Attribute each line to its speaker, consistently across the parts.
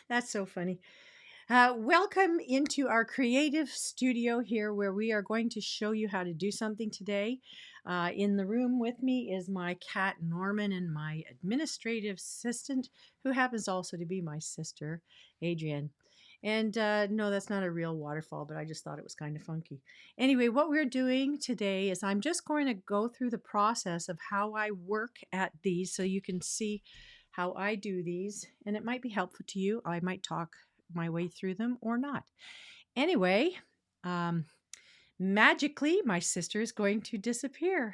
Speaker 1: That's so funny. Welcome into our creative studio here where we are going to show you how to do something today. In the room with me is my cat Norman and my administrative assistant, who happens also to be my sister, Adrienne. And no, that's not a real waterfall, but I just thought it was kind of funky. Anyway, what we're doing today is I'm just going to go through the process of how I work at these so you can see how I do these, and it might be helpful to you. I might talk my way through them or not. Anyway, um, magically, my sister is going to disappear.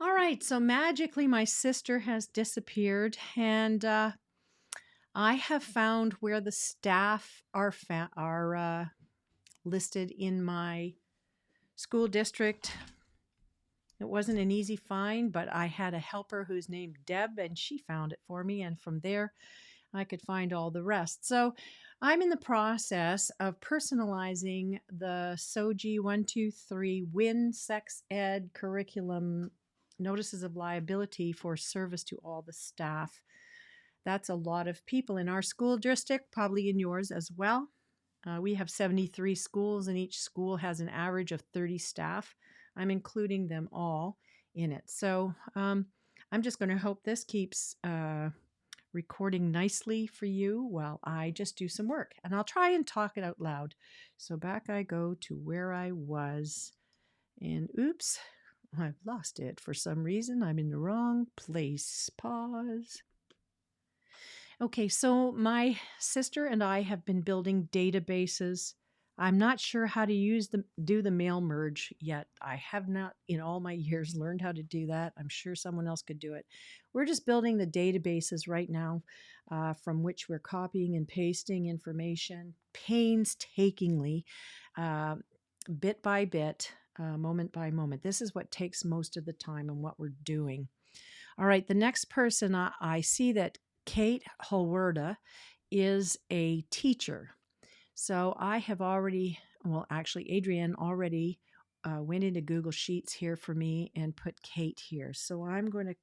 Speaker 1: All right, so magically, my sister has disappeared, and I have found where the staff are listed in my school district. It wasn't an easy find, but I had a helper who's named Deb, and she found it for me. And from there, I could find all the rest. So I'm in the process of personalizing the SOGI 123 WIN Sex Ed curriculum notices of liability for service to all the staff. That's a lot of people in our school district, probably in yours as well. We have 73 schools, and each school has an average of 30 staff. I'm including them all in it. So I'm just going to hope this keeps recording nicely for you while I just do some work. And I'll try and talk it out loud. So back I go to where I was. And oops, I've lost it for some reason. I'm in the wrong place. Pause. Okay, so my sister and I have been building databases. I'm not sure how to do the mail merge yet. I have not in all my years learned how to do that. I'm sure someone else could do it. We're just building the databases right now from which we're copying and pasting information painstakingly, bit by bit, moment by moment. This is what takes most of the time and what we're doing. All right, the next person I see that Kate Holwerda is a teacher. So I have already, well, actually, Adrienne already went into Google Sheets here for me and put Kate here. So I'm going to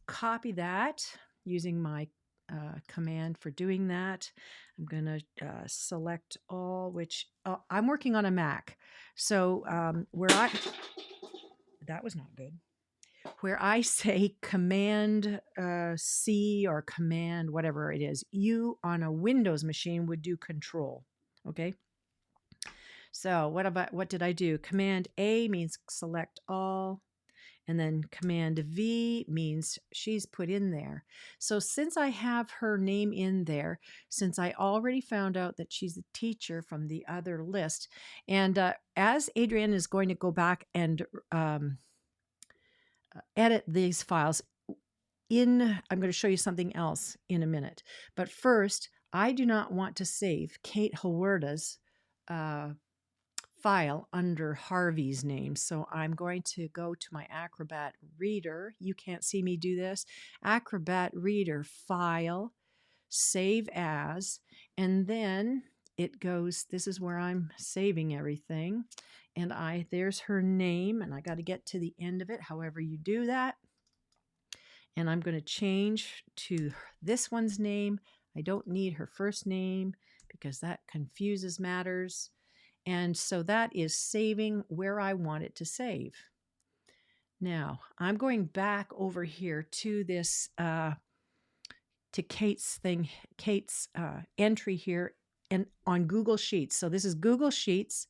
Speaker 1: copy that using my command for doing that. I'm going to select all, which I'm working on a Mac. So that was not good. Where I say Command C or Command whatever it is, you on a Windows machine would do Control. Okay. So what did I do? Command A means select all, and then Command V means she's put in there. So since I have her name in there, since I already found out that she's a teacher from the other list, and as Adrienne is going to go back and edit these files I'm going to show you something else in a minute. But first, I do not want to save Kate Holwerda's file under Harvey's name. So I'm going to go to my Acrobat Reader. You can't see me do this. Acrobat Reader, File, Save As, and then it goes, this is where I'm saving everything. And there's her name, and I got to get to the end of it, however you do that. And I'm going to change to this one's name. I don't need her first name because that confuses matters. And so that is saving where I want it to save. Now, I'm going back over here to this, to Kate's entry here and on Google Sheets. So this is Google Sheets,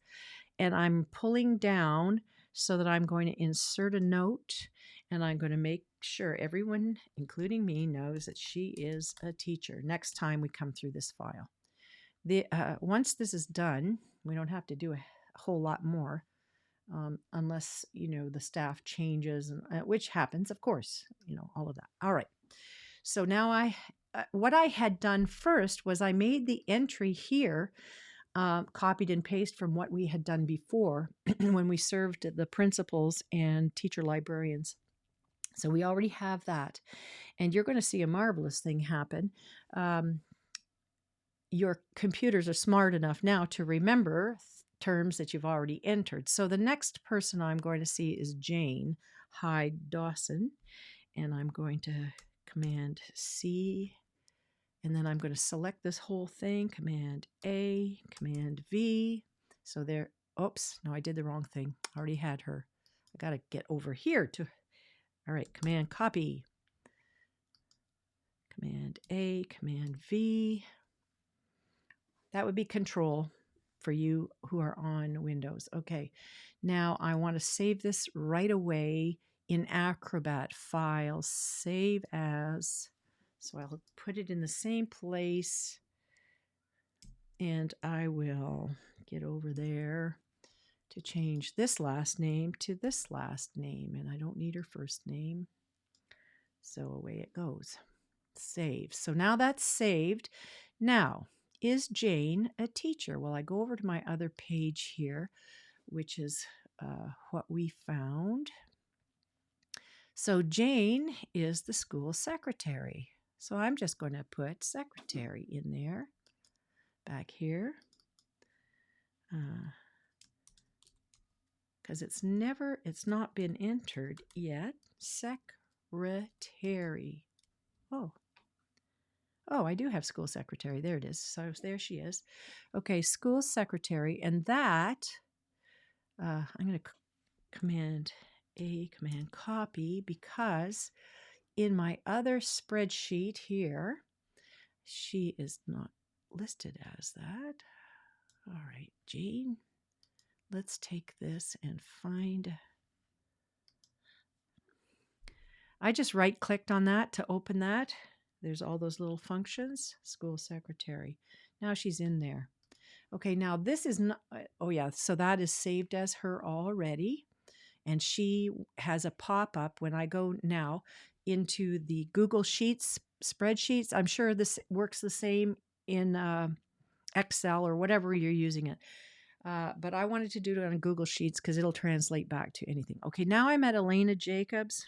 Speaker 1: and I'm pulling down so that I'm going to insert a note, and I'm going to make sure everyone, including me, knows that she is a teacher next time we come through this file. Once this is done, we don't have to do a whole lot more unless, the staff changes, and which happens, of course, all of that. All right. So now what I had done first was I made the entry here, copied and pasted from what we had done before when we served the principals and teacher librarians. So we already have that. And you're going to see a marvelous thing happen. Your computers are smart enough now to remember terms that you've already entered. So the next person I'm going to see is Jane Hyde Dawson. and I'm going to Command C, and then I'm going to select this whole thing, Command A, Command V. So there, oops, no, I did the wrong thing. I already had her. I got to get over here to, all right, Command copy. Command A, Command V. That would be Control for you who are on Windows. Okay, now I want to save this right away in Acrobat. File, Save As. So I'll put it in the same place, and I will get over there to change this last name to this last name, and I don't need her first name. So away it goes. Save. So now that's saved. Now, is Jane a teacher? Well, I go over to my other page here, which is what we found. So Jane is the school secretary. So I'm just going to put secretary in there, back here, because it's not been entered yet. Secretary. Oh, I do have school secretary. There it is. So there she is. Okay, school secretary. And that, I'm going to Command A, Command copy, because in my other spreadsheet here, she is not listed as that. All right, Jane, let's take this and find. I just right-clicked on that to open that. There's all those little functions. School secretary. Now she's in there. Okay, now this is not, oh yeah, so that is saved as her already. And she has a pop-up when I go now into the Google Sheets spreadsheets. I'm sure this works the same in Excel or whatever you're using it. But I wanted to do it on Google Sheets because it'll translate back to anything. Okay, now I'm at Elena Jacobs.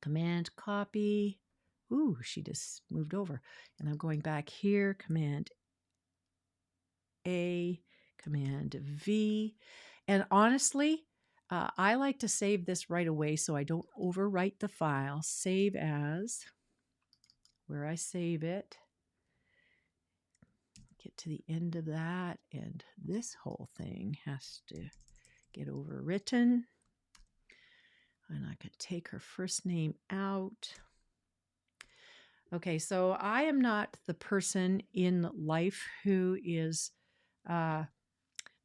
Speaker 1: Command copy. Ooh, she just moved over. And I'm going back here, Command A, Command V. And honestly, I like to save this right away so I don't overwrite the file. Save as, where I save it. Get to the end of that, and this whole thing has to get overwritten. And I could take her first name out. Okay, so I am not the person in life who is the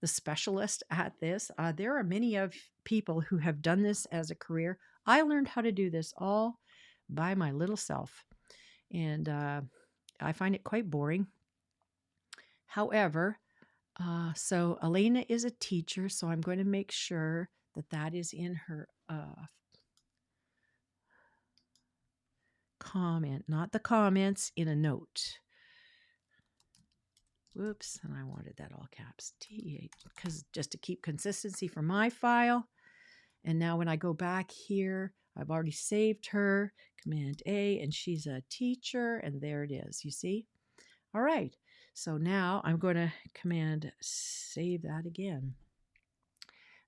Speaker 1: specialist at this. There are many of people who have done this as a career. I learned how to do this all by my little self, and I find it quite boring. However, so Elena is a teacher, so I'm going to make sure that that is in her comment, not the comments, in a note. Whoops, and I wanted that all caps, T8, because just to keep consistency for my file. And now when I go back here, I've already saved her, Command A, and she's a teacher, and there it is, you see? All right, so now I'm going to Command save that again.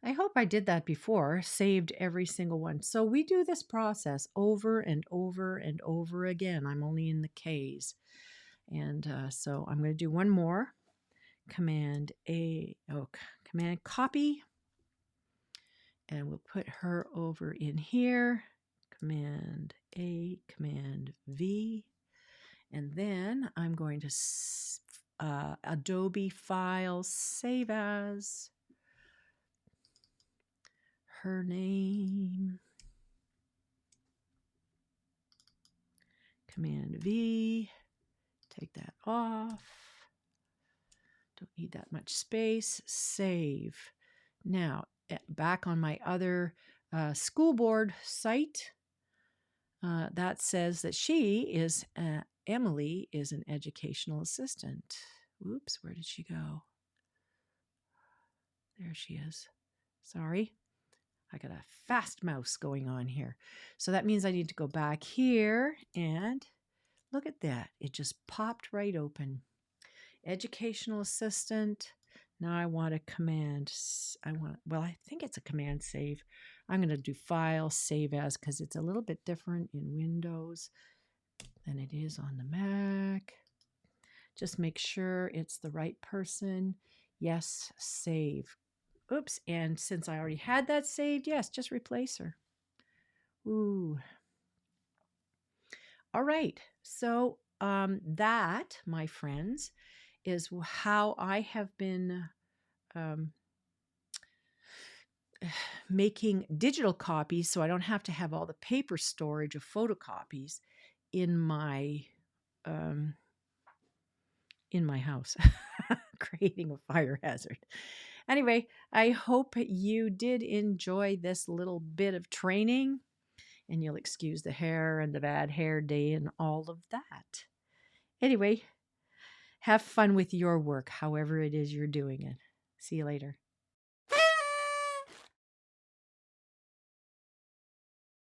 Speaker 1: I hope I did that before, saved every single one. So we do this process over and over and over again. I'm only in the K's. And so I'm going to do one more. Command copy. And we'll put her over in here. Command A, Command V. And then I'm going to Adobe Files, Save As. Her name. Command V. Take that off. Don't need that much space. Save. Now, back on my other school board site, that says that Emily is an educational assistant. Whoops, where did she go? There she is. Sorry. I got a fast mouse going on here. So that means I need to go back here and look at that. It just popped right open. Educational assistant. Now I want a I think it's a command save. I'm going to do file, save as, because it's a little bit different in Windows than it is on the Mac. Just make sure it's the right person. Yes, save. Oops, and since I already had that saved, yes, just replace her. Ooh. All right, so that, my friends, is how I have been making digital copies so I don't have to have all the paper storage of photocopies in my house, creating a fire hazard. Anyway, I hope you did enjoy this little bit of training, and you'll excuse the hair and the bad hair day and all of that. Anyway, have fun with your work, however it is you're doing it. See you later.